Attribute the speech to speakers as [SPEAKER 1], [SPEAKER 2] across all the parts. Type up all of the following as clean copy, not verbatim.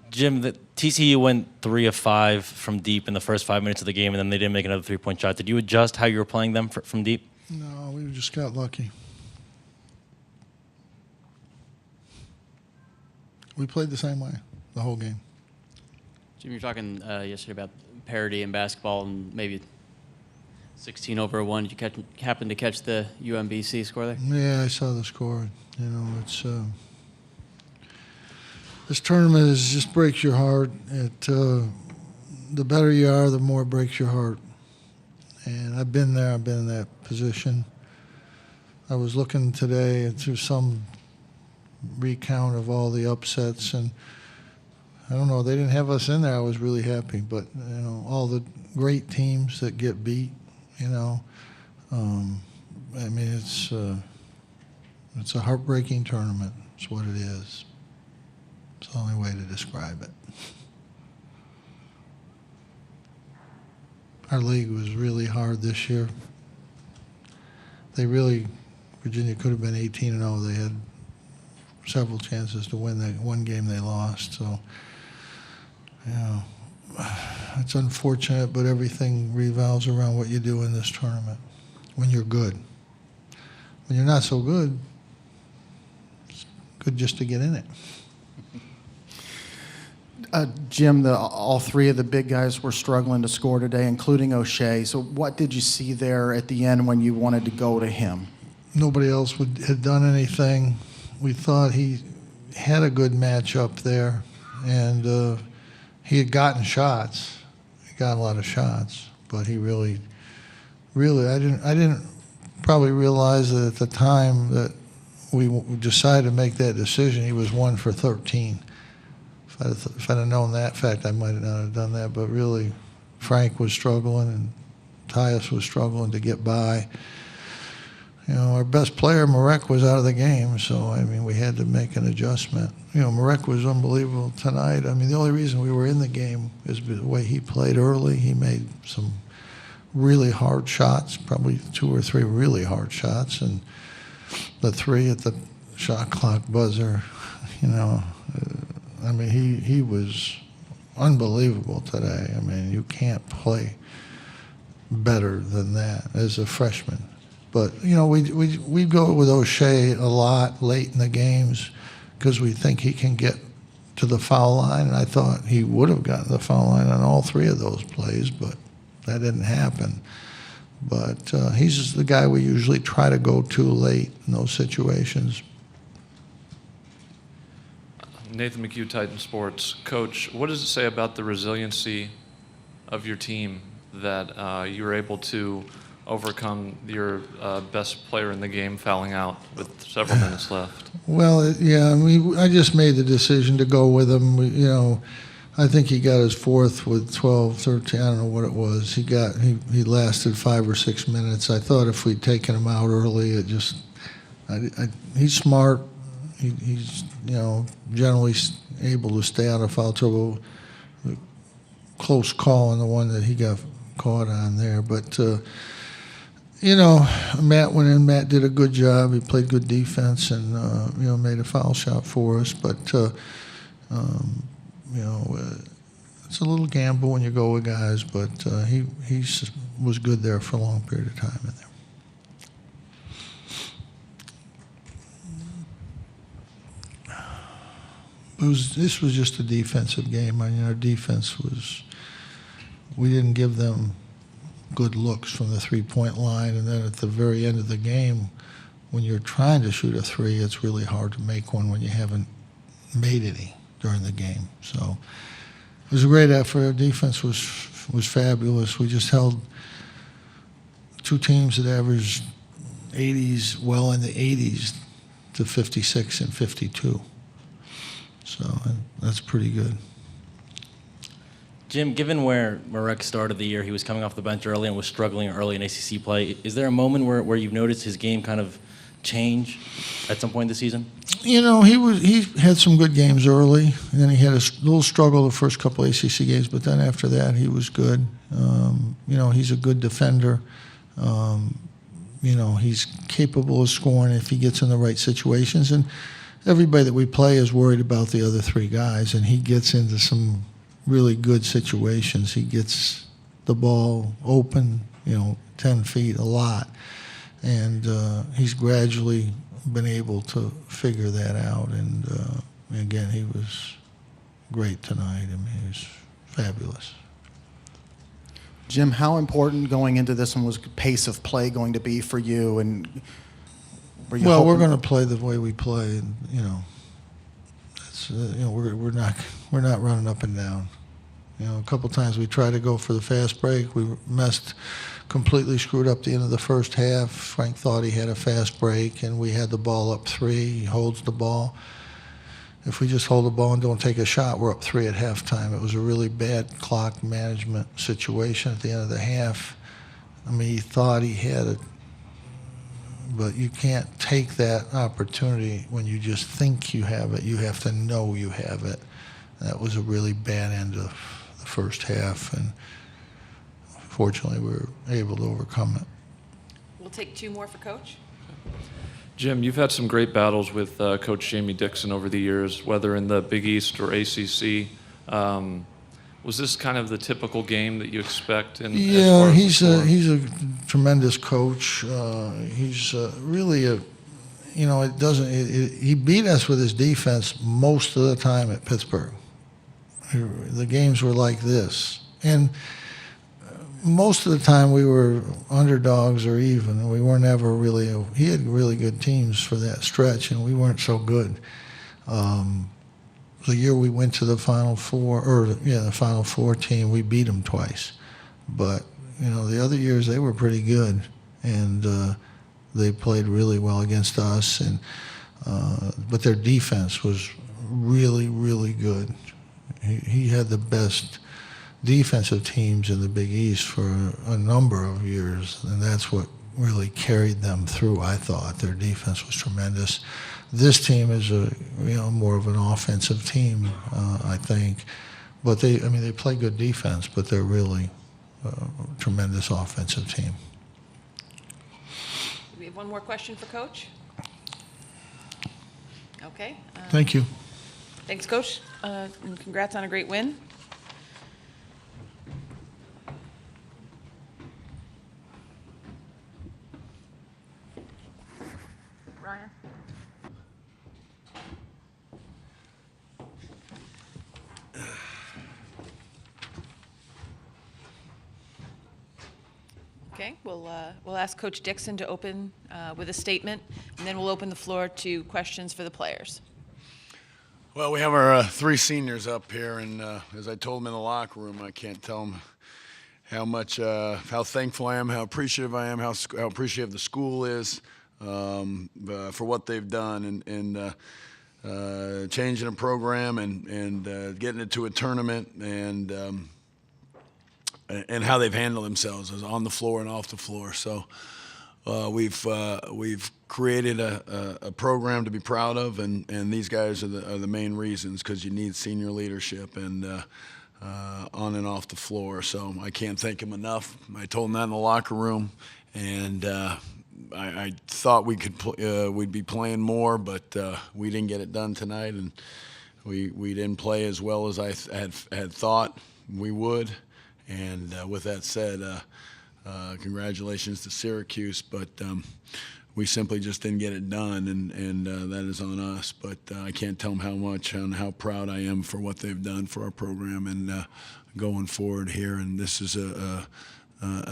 [SPEAKER 1] Jim, the TCU went 3 of 5 from deep in the first 5 minutes of the game, and then they didn't make another three-point shot. Did you adjust how you were playing them from deep?
[SPEAKER 2] No, we just got lucky. We played the same way the whole game.
[SPEAKER 3] Jim, you were talking yesterday about parity in basketball and maybe 16/1. Did you happen to catch the UMBC score there?
[SPEAKER 2] Yeah, I saw the score. You know, it's this tournament just breaks your heart. The better you are, the more it breaks your heart. And I've been there. I've been in that position. I was looking today through some recount of all the upsets, and I don't know, they didn't have us in there. I was really happy, but you know, all the great teams that get beat, you know, I mean, it's a heartbreaking tournament. It's what it is. It's the only way to describe it. Our league was really hard this year. Virginia could have been 18-0. They had several chances to win that one game they lost. So, you know, it's unfortunate, but everything revolves around what you do in this tournament when you're good. When you're not so good, it's good just to get in it.
[SPEAKER 4] Jim, all three of the big guys were struggling to score today, including O'Shea. So what did you see there at the end when you wanted to go to him?
[SPEAKER 2] Nobody else had done anything. We thought he had a good matchup there, and he had gotten shots. He got a lot of shots, but he really, I didn't probably realize that at the time that we decided to make that decision, he was 1 for 13. If I'd have known that fact, I might not have done that. But really, Frank was struggling and Tyus was struggling to get by. You know, our best player, Marek, was out of the game, so, I mean, we had to make an adjustment. You know, Marek was unbelievable tonight. I mean, the only reason we were in the game is the way he played early. He made some really hard shots, probably 2 or 3 really hard shots, and the 3 at the shot clock buzzer, you know, I mean, he was unbelievable today. I mean, you can't play better than that as a freshman. But, you know, we go with O'Shea a lot late in the games because we think he can get to the foul line, and I thought he would have gotten to the foul line on all 3 of those plays, but that didn't happen. But he's just the guy we usually try to go to late in those situations.
[SPEAKER 5] Nathan McHugh, Titan Sports. Coach, what does it say about the resiliency of your team that you were able to overcome your best player in the game fouling out with several minutes left? Well,
[SPEAKER 2] yeah, I just made the decision to go with him. You know, I think he got his 4th with 12, 13, I don't know what it was. He lasted 5 or 6 minutes. I thought if we'd taken him out early, he's smart. He's, you know, generally able to stay out of foul trouble. Close call on the one that he got caught on there. But, you know, Matt went in. Matt did a good job. He played good defense and, you know, made a foul shot for us. But, you know, it's a little gamble when you go with guys. But he was good there for a long period of time in there. This was just a defensive game. I mean, our defense we didn't give them good looks from the three-point line, and then at the very end of the game, when you're trying to shoot a 3, it's really hard to make one when you haven't made any during the game. So it was a great effort. Our defense was fabulous. We just held 2 teams that averaged 80s, well in the 80s, to 56 and 52. So that's pretty good.
[SPEAKER 1] Jim, given where Marek started the year, he was coming off the bench early and was struggling early in ACC play. Is there a moment where you've noticed his game kind of change at some point this season? You know,
[SPEAKER 2] he had some good games early, and then he had a little struggle the first couple ACC games, but then after that he was good. You know, he's a good defender. You know, he's capable of scoring if he gets in the right situations, and everybody that we play is worried about the other three guys, and he gets into some really good situations. He gets the ball open, 10 feet a lot, and he's gradually been able to figure that out. And again, he was great tonight. I mean, he was fabulous.
[SPEAKER 4] Jim, how important going into this one was pace of play going to be for you? And were you
[SPEAKER 2] Well, we're
[SPEAKER 4] hoping-
[SPEAKER 2] going to play the way we play, and that's we're not running up and down. A couple times we tried to go for the fast break. We completely screwed up the end of the first half. Frank thought he had a fast break, and we had the ball up 3. He holds the ball. If we just hold the ball and don't take a shot, we're up 3 at halftime. It was a really bad clock management situation at the end of the half. I mean, he thought he had it, but you can't take that opportunity when you just think you have it. You have to know you have it. That was a really bad end of the first half, and fortunately we were able to overcome it.
[SPEAKER 6] We'll take 2 more for Coach.
[SPEAKER 5] Jim, you've had some great battles with Coach Jamie Dixon over the years, whether in the Big East or ACC. Was this kind of the typical game that you expect?
[SPEAKER 2] Yeah, he's a tremendous coach. He's really he beat us with his defense most of the time at Pittsburgh. The games were like this, and most of the time we were underdogs or even. We weren't ever really. He had really good teams for that stretch, and we weren't so good. The year we went to the Final Four, the Final Four team, we beat them twice. But the other years they were pretty good, and they played really well against us. And but their defense was really, really good. He had the best defensive teams in the Big East for a number of years, and that's what really carried them through. I thought their defense was tremendous. This team is more of an offensive team, I think, but they play good defense, but they're really a tremendous offensive team.
[SPEAKER 6] We have one more question for Coach. Okay.
[SPEAKER 2] Thank you.
[SPEAKER 6] Thanks, Coach, and congrats on a great win. Ryan? Okay, we'll ask Coach Dixon to open with a statement, and then we'll open the floor to questions for the players.
[SPEAKER 7] Well, we have our 3 seniors up here, and as I told them in the locker room, I can't tell them how thankful I am, how appreciative I am, how appreciative the school is for what they've done and changing a program and getting it to a tournament and how they've handled themselves on the floor and off the floor. So we've created a program to be proud of, and these guys are the main reasons, because you need senior leadership and on and off the floor. So I can't thank them enough. I told them that in the locker room, and I thought we'd be playing more, but we didn't get it done tonight, and we didn't play as well as I had thought we would. And with that said, congratulations to Syracuse, but we simply just didn't get it done, and that is on us. But I can't tell them how proud I am for what they've done for our program and going forward here. And this is a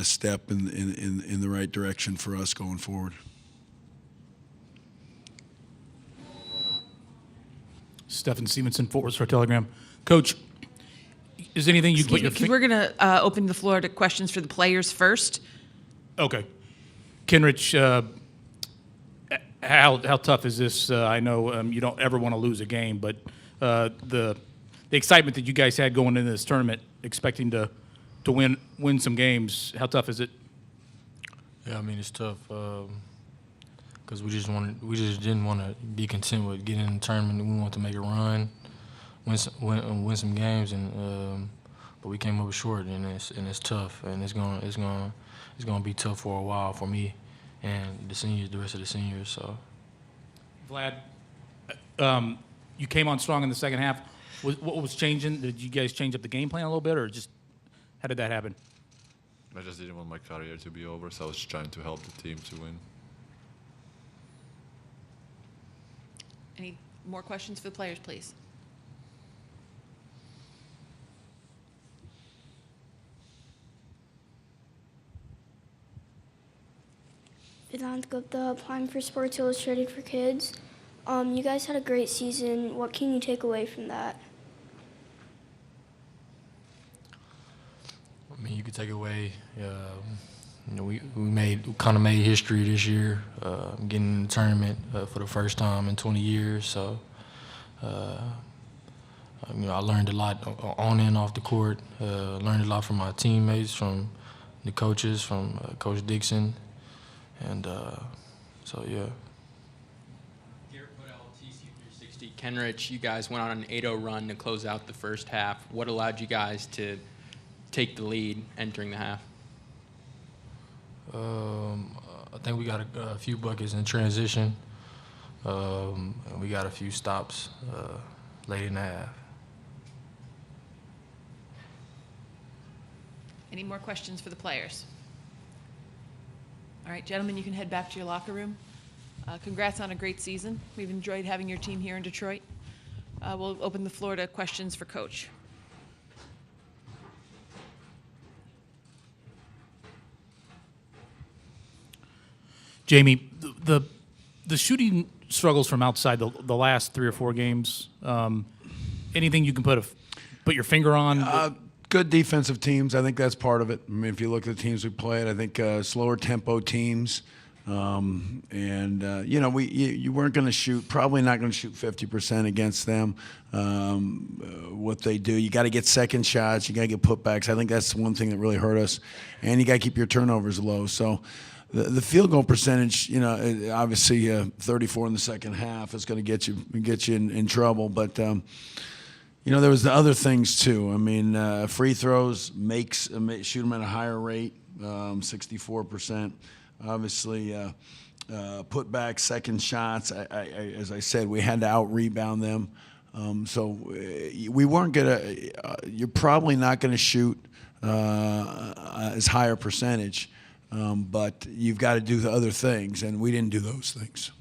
[SPEAKER 7] step in the right direction for us going forward.
[SPEAKER 8] Stephen Stevenson, Fort Worth Star Telegram. Coach, is anything you put your
[SPEAKER 6] We're going to open the floor to questions for the players first.
[SPEAKER 8] Okay. Kenrich, how tough is this? I know you don't ever want to lose a game, but the excitement that you guys had going into this tournament, expecting to win some games, how tough is it?
[SPEAKER 9] Yeah, I mean, it's tough because we just didn't want to be content with getting in the tournament. We wanted to make a run, win some games, and but we came up short, and it's tough, and it's gonna be tough for a while for me and the rest of the seniors. So,
[SPEAKER 8] Vlad, You came on strong in the second half. What was changing? Did you guys change up the game plan a little bit, or just how did that happen?
[SPEAKER 10] I just didn't want my career to be over, so I was trying to help the team to win.
[SPEAKER 6] Any more questions for the players, please?
[SPEAKER 11] Vedant Gupta, applying for Sports Illustrated for Kids. You guys had a great season. What can you take away from that?
[SPEAKER 9] I mean, you could take away. We kind of made history this year, getting in the tournament for the first time in 20 years. So, I learned a lot on and off the court. Learned a lot from my teammates, from the coaches, from Coach Dixon, and so yeah.
[SPEAKER 12] TC360, Kenrich, you guys went on an 8-0 run to close out the first half. What allowed you guys to take the lead entering the half?
[SPEAKER 9] I think we got a few buckets in transition. And we got a few stops late in the half.
[SPEAKER 6] Any more questions for the players? All right, gentlemen, you can head back to your locker room. Congrats on a great season. We've enjoyed having your team here in Detroit. We'll open the floor to questions for Coach.
[SPEAKER 8] Jamie, the shooting struggles from outside the last 3 or 4 games. Anything you can put your finger on?
[SPEAKER 7] Good defensive teams. I think that's part of it. I mean, if you look at the teams we played, I think slower tempo teams. You weren't going to shoot, probably not going to shoot 50% against them. What they do, you got to get second shots, you got to get putbacks. I think that's one thing that really hurt us. And you got to keep your turnovers low. So the field goal percentage, obviously 34 in the second half is going to get you in trouble. But there was the other things too. I mean, free throws shoot them at a higher rate, 64%. Obviously, putback, second shots. As I said, we had to out-rebound them. We weren't gonna. You're probably not going to shoot as higher percentage, but you've got to do the other things, and we didn't do those things.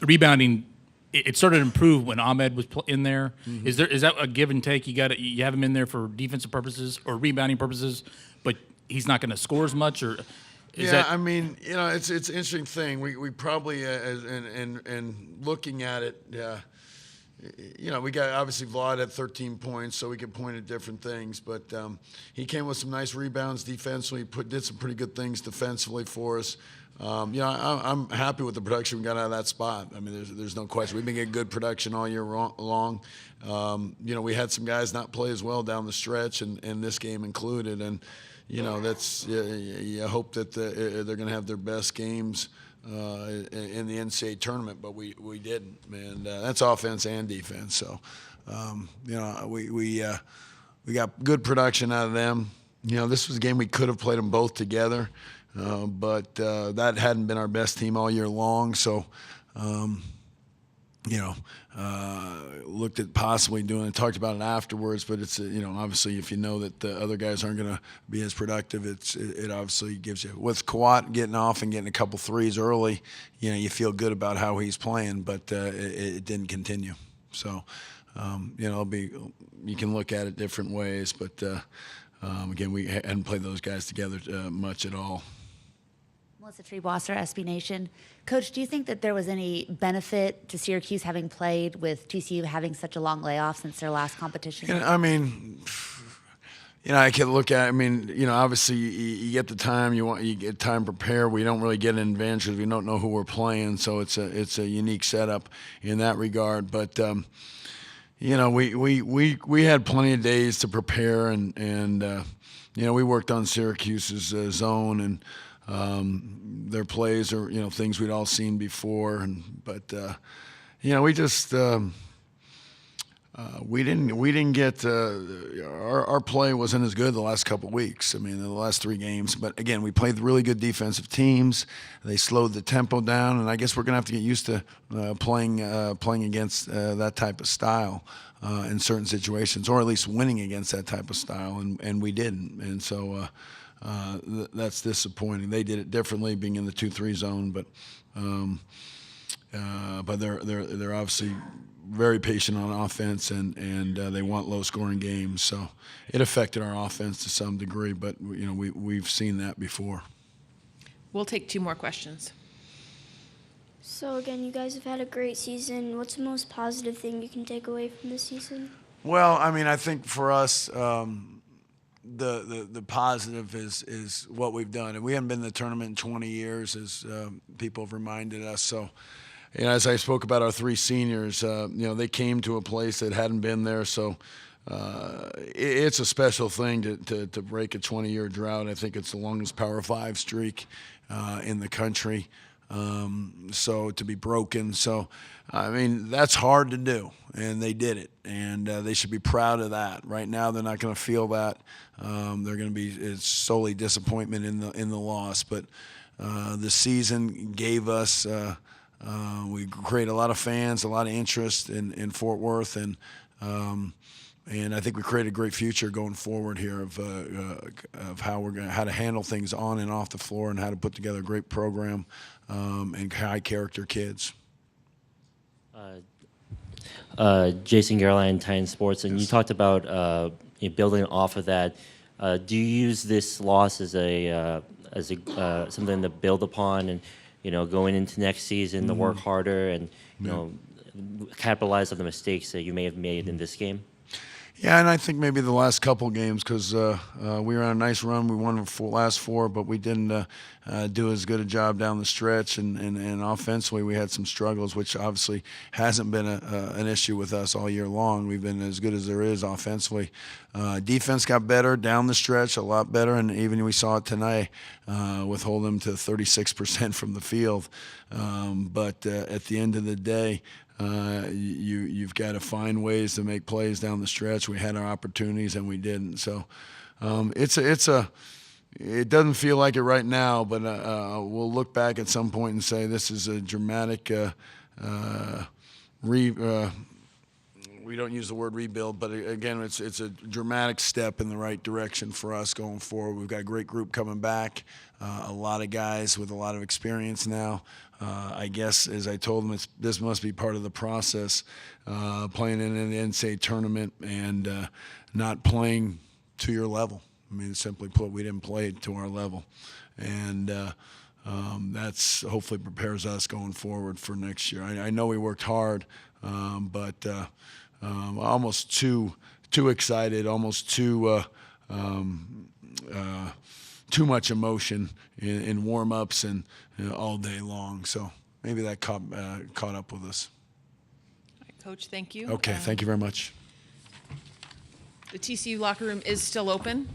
[SPEAKER 8] Rebounding, it started to improve when Ahmed was in there. Mm-hmm. Is that a give and take? You have him in there for defensive purposes or rebounding purposes, but he's not going to score as much, or
[SPEAKER 7] I mean, it's an interesting thing. We probably and looking at it, we got obviously Vlad at 13 points, so we could point at different things. But he came with some nice rebounds defensively. Did some pretty good things defensively for us. I'm happy with the production we got out of that spot. I mean, there's no question. We've been getting good production all year long. We had some guys not play as well down the stretch, and this game included. And that's you hope that they're going to have their best games in the NCAA tournament, but we didn't, and that's offense and defense. So, we got good production out of them. This was a game we could have played them both together. But that hadn't been our best team all year long. So, looked at possibly doing it, talked about it afterwards. But it's, obviously if you know that the other guys aren't going to be as productive, it obviously gives you. With Kawat getting off and getting a couple threes early, you feel good about how he's playing, but it didn't continue. So, you can look at it different ways. But, again, we hadn't played those guys together much at all.
[SPEAKER 13] Melissa Treebwasser, SB Nation. Coach, do you think that there was any benefit to Syracuse having played with TCU having such a long layoff since their last competition?
[SPEAKER 7] I can look at. Obviously you get the time. You get time to prepare. We don't really get an advantage because we don't know who we're playing. So it's a unique setup in that regard. But we had plenty of days to prepare, and we worked on Syracuse's zone and. Their plays are, things we'd all seen before, but we just, we didn't get our play wasn't as good the last couple of weeks. I mean, the last 3 games. But again, we played really good defensive teams. They slowed the tempo down, and I guess we're going to have to get used to playing against that type of style in certain situations, or at least winning against that type of style, and we didn't. And so that's disappointing. They did it differently, being in the 2-3 zone, but they're obviously very patient on offense, and they want low-scoring games. So it affected our offense to some degree, but we've seen that before.
[SPEAKER 6] We'll take 2 more questions.
[SPEAKER 11] So again, you guys have had a great season. What's the most positive thing you can take away from this season?
[SPEAKER 7] Well, I mean, I think for us, the positive is what we've done, and we haven't been in the tournament in 20 years, as people have reminded us. So, as I spoke about our 3 seniors, they came to a place that hadn't been there. So, it's a special thing to break a 20-year drought. I think it's the longest Power 5 streak in the country. So to be broken. So, I mean, that's hard to do, and they did it, and they should be proud of that. Right now, they're not going to feel that. They're going to be it's solely disappointment in the loss. But the season gave us we created a lot of fans, a lot of interest in Fort Worth, and I think we created a great future going forward here of how to handle things on and off the floor, and how to put together a great program and high character kids.
[SPEAKER 14] Jason Gerline, Titan Sports, and you talked about building off of that. Do you use this loss as a something to build upon, and going into next season to work harder and capitalize on the mistakes that you may have made in this game?
[SPEAKER 7] Yeah, and I think maybe the last couple games, because we were on a nice run. We won the last 4, but we didn't do as good a job down the stretch. And offensively, we had some struggles, which obviously hasn't been an issue with us all year long. We've been as good as there is offensively. Defense got better down the stretch, a lot better, and even we saw it tonight with holding them to 36% from the field. But at the end of the day, you've got to find ways to make plays down the stretch. We had our opportunities and we didn't. So it doesn't feel like it right now, but we'll look back at some point and say this is a dramatic we don't use the word rebuild, but again, it's a dramatic step in the right direction for us going forward. We've got a great group coming back, a lot of guys with a lot of experience now. I guess, as I told them, this must be part of the process, playing in an NCAA tournament and not playing to your level. I mean, simply put, we didn't play to our level. And that's hopefully prepares us going forward for next year. I know we worked hard, but almost too excited, almost too much emotion in warm-ups and all day long. So maybe that caught up with us.
[SPEAKER 6] All right, Coach, thank you.
[SPEAKER 7] Okay, thank you very much.
[SPEAKER 6] The TCU locker room is still open.